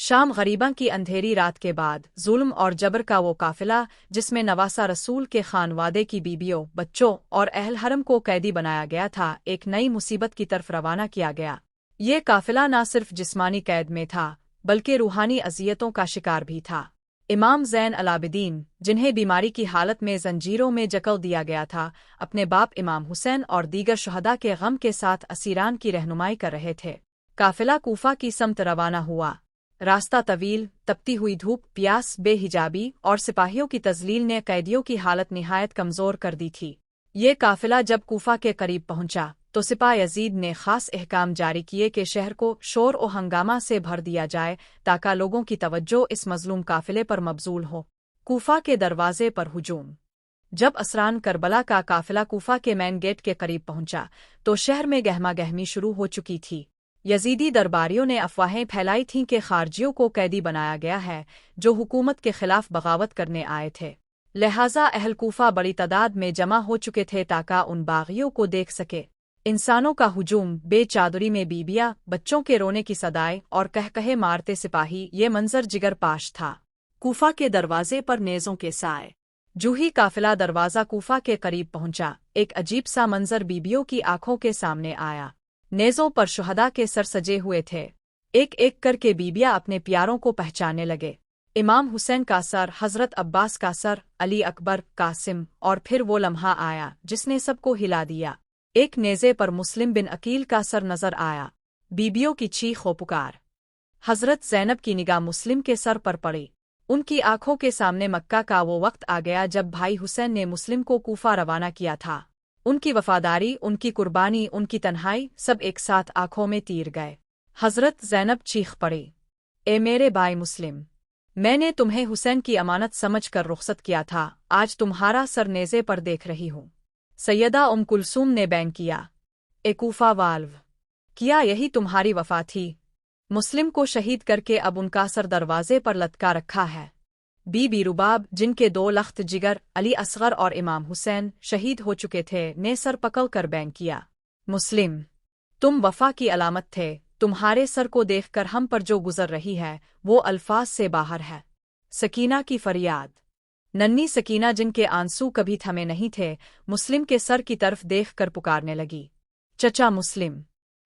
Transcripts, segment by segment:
शाम गरीबा की अंधेरी रात के बाद जुल्म और जबर का वो काफिला जिसमें नवासा रसूल के खानवादे की बीबियों, बच्चों और अहल हरम को कैदी बनाया गया था, एक नई मुसीबत की तरफ रवाना किया गया। ये काफिला न सिर्फ जिस्मानी कैद में था बल्कि रूहानी अजियतों का शिकार भी था। इमाम ज़ैन अलाबिदीन, जिन्हें बीमारी की हालत में जंजीरों में जकड़ दिया गया था, अपने बाप इमाम हुसैन और दीगर शुहदा के गम के साथ असीरान की रहनुमाई कर रहे थे। काफिला कूफा की समत रवाना हुआ। रास्ता तवील, तपती हुई धूप, प्यास, बेहिजाबी और सिपाहियों की तजलील ने कैदियों की हालत निहायत कमजोर कर दी थी। ये काफिला जब कूफा के करीब पहुंचा तो सिपाह यजीद ने खास अहकाम जारी किए कि शहर को शोर और हंगामा से भर दिया जाए ताकि लोगों की तवज्जो इस मजलूम काफिले पर मबजूल हो। कूफा के दरवाजे पर हुजूम। जब असरान करबला का काफिला कूफा के मेन गेट के करीब पहुंचा तो शहर में गहमा गहमी शुरू हो चुकी थी। यजीदी दरबारियों ने अफवाहें फैलाई थीं कि खारजियों को कैदी बनाया गया है जो हुकूमत के खिलाफ बगावत करने आए थे। लिहाजा अहल कूफा बड़ी तादाद में जमा हो चुके थे ताकि उन बागियों को देख सके। इंसानों का हुजूम, बेचादरी में बीबियां, बच्चों के रोने की सदाएं और कहकहे मारते सिपाही, ये मंजर जिगर पाश था। कूफा के दरवाजे पर नेज़ों के साए। जूही काफिला दरवाजा कूफा के करीब पहुंचा, एक अजीब सा मंजर बीबियों की आंखों के सामने आया। नेज़ों पर शुहदा के सर सजे हुए थे। एक एक करके बीबियां अपने प्यारों को पहचानने लगे। इमाम हुसैन का सर, हजरत अब्बास का सर, अली अकबर, कासिम, और फिर वो लम्हा आया जिसने सबको हिला दिया। एक नेज़े पर मुस्लिम बिन अकील का सर नजर आया। बीबियों की चीख व पुकार। हजरत ज़ैनब की निगाह मुस्लिम के सर पर पड़ी। उनकी आंखों के सामने मक्का का वो वक्त आ गया जब भाई हुसैन ने मुस्लिम को कूफा रवाना किया था। उनकी वफादारी, उनकी कुर्बानी, उनकी तन्हाई, सब एक साथ आंखों में तीर गए। हजरत ज़ैनब चीख पड़ी, ए मेरे भाई मुस्लिम, मैंने तुम्हें हुसैन की अमानत समझकर रुखसत किया था, आज तुम्हारा सर नेज़े पर देख रही हूँ। सैयदा कुलसूम ने बैन किया, ए कूफा वाल्व, किया यही तुम्हारी वफा थी? मुस्लिम को शहीद करके अब उनका सर दरवाजे पर लटका रखा है। बीबी रुबाब, जिनके 2 लख्त जिगर अली असगर और इमाम हुसैन शहीद हो चुके थे, ने सर पकड़ कर बैन किया, मुस्लिम, तुम वफा की अलामत थे, तुम्हारे सर को देखकर हम पर जो गुजर रही है वो अल्फाज से बाहर है। सकीना की फरियाद। नन्ही सकीना, जिनके आंसू कभी थमे नहीं थे, मुस्लिम के सर की तरफ देख कर पुकारने लगी, चचा मुस्लिम,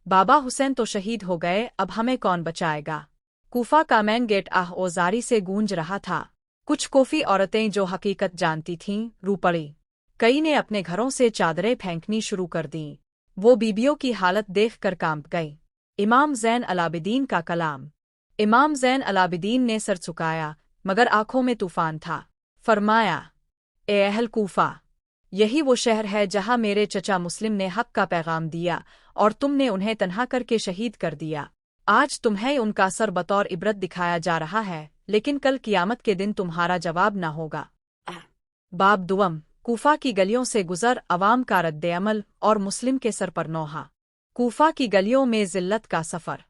बाबा हुसैन तो शहीद हो गए, अब हमें कौन बचाएगा? कूफा का मैन गेट आह ओ जारी से गूंज रहा था। कुछ कोफी औरतें जो हकीकत जानती थीं रू पड़ी। कई ने अपने घरों से चादरें फेंकनी शुरू कर दीं। वो बीबियों की हालत देख कर कांप गई। इमाम ज़ैन अलाबिदीन का कलाम। इमाम ज़ैन अलाबिदीन ने सर झुकाया मगर आंखों में तूफान था। फरमाया, ए अहल कूफा, यही वो शहर है जहां मेरे चचा मुस्लिम ने हक का पैगाम दिया और तुमने उन्हें तन्हा करके शहीद कर दिया। आज तुम्हें उनका सर बतौर इबरत दिखाया जा रहा है, लेकिन कल कियामत के दिन तुम्हारा जवाब न होगा। बाब दुवम। कूफा की गलियों से गुजर, अवाम का रद्द-ए-अमल और मुस्लिम के सर पर नोहा। कूफा की गलियों में जिल्लत का सफ़र।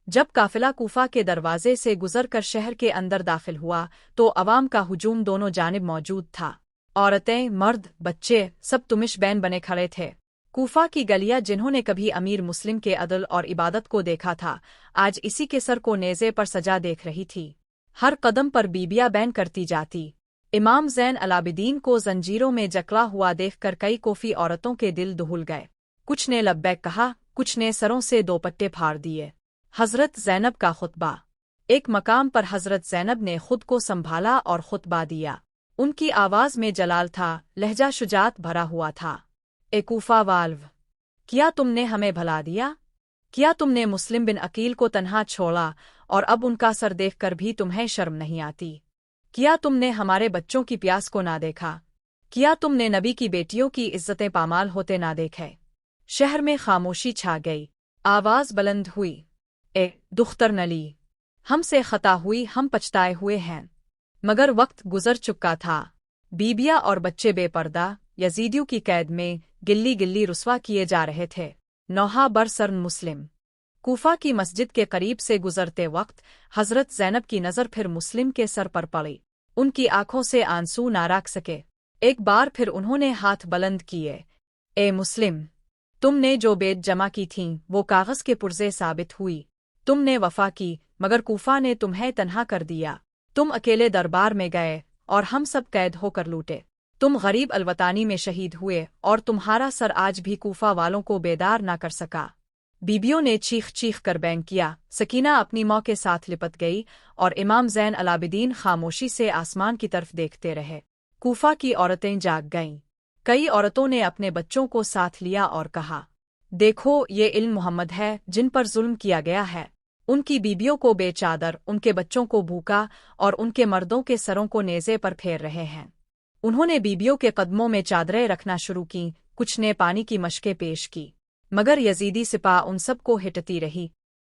जब काफिला कूफा के दरवाजे से गुजर कर शहर के अंदर दाखिल हुआ तो अवाम का हुजूम दोनों जानिब मौजूद था। औरतें, मर्द, बच्चे सब तुमिश बैन बने खड़े थे। कूफा की गलियां, जिन्होंने कभी अमीर मुस्लिम के अदल और इबादत को देखा था, आज इसी के सर को नेज़े पर सजा देख रही थी। हर कदम पर बीबियां बैन करती जाती। इमाम ज़ैन अलाबिदीन को जंजीरों में जकड़ा हुआ देखकर कई कोफी औरतों के दिल दहुल गए। कुछ ने लब्बैक कहा, कुछ ने सरों से 2 पट्टे फाड़ दिए। हजरत ज़ैनब का खुतबा। एक मकाम पर हजरत ज़ैनब ने खुद को संभाला और खुतबा दिया। उनकी आवाज में जलाल था, लहजा शुजात भरा हुआ था। ए कूफा वाल्व, क्या तुमने हमें भला दिया? क्या तुमने मुस्लिम बिन अकील को तन्हा छोड़ा और अब उनका सर देखकर भी तुम्हें शर्म नहीं आती? क्या तुमने हमारे बच्चों की प्यास को ना देखा? क्या तुमने नबी की बेटियों की इज्जतें पामाल होते ना देखे? शहर में खामोशी छा गई। आवाज बुलंद हुई, ए दुख्तर नली, हमसे खता हुई, हम पछताए हुए हैं। मगर वक्त गुजर चुका था। बीबियां और बच्चे बेपर्दा यजीदियों की कैद में गिल्ली गिल्ली रुस्वा किए जा रहे थे। नौहा बरसर मुस्लिम। कूफा की मस्जिद के करीब से गुजरते वक्त हजरत ज़ैनब की नज़र फिर मुस्लिम के सर पर पड़ी। उनकी आंखों से आंसू ना रख सके। एक बार फिर उन्होंने हाथ बुलंद किए, ए मुस्लिम, तुमने जो बेद जमा की थीं वो कागज़ के पुर्जे साबित हुई। تم نے وفا کی مگر کوفہ نے تمہیں تنہا کر دیا، تم اکیلے دربار میں گئے اور ہم سب قید ہو کر لوٹے، تم غریب الوطانی میں شہید ہوئے اور تمہارا سر آج بھی کوفہ والوں کو بیدار نہ کر سکا۔ بیبیوں نے چیخ چیخ کر بینگ کیا، سکینہ اپنی ماں کے ساتھ لپٹ گئی اور امام زین العابدین خاموشی سے آسمان کی طرف دیکھتے رہے۔ کوفہ کی عورتیں جاگ گئیں، کئی عورتوں نے اپنے بچوں کو ساتھ لیا اور کہا، دیکھو یہ علم محمد ہے جن پر ظلم کیا گیا ہے، ان کی بیبیوں کو بے چادر، ان کے بچوں کو بھوکا اور ان کے مردوں کے سروں کو نیزے پر پھیر رہے ہیں۔ انہوں نے بیبیوں کے قدموں میں چادریں رکھنا شروع کیں، کچھ نے پانی کی مشقیں پیش کی، مگر یزیدی سپاہ ان سب کو ہٹتی رہی۔